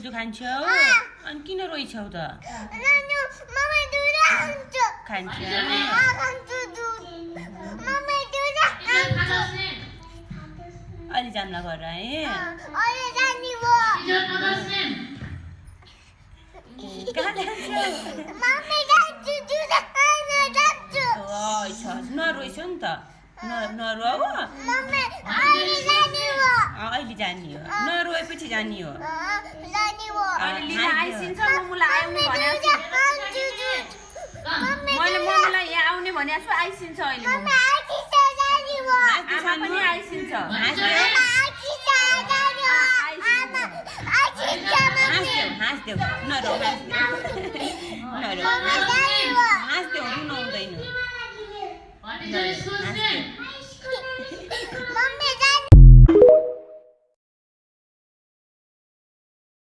जुजु खान्छौ अनि किन रोइछौ त खान्छ अहिले जान्ला घर है कहाँ जान्छौ नरोइछौ नि त नरोआ हो अहिले जाने हो नरोएपछि जाने हो मैले मम्मीलाई यहाँ आउने भनेको छु आइसिन्छ अहिले आमा पनि आइसिन्छ हाँस्देऊ नरो हाँस्देऊ रुन हुँदैन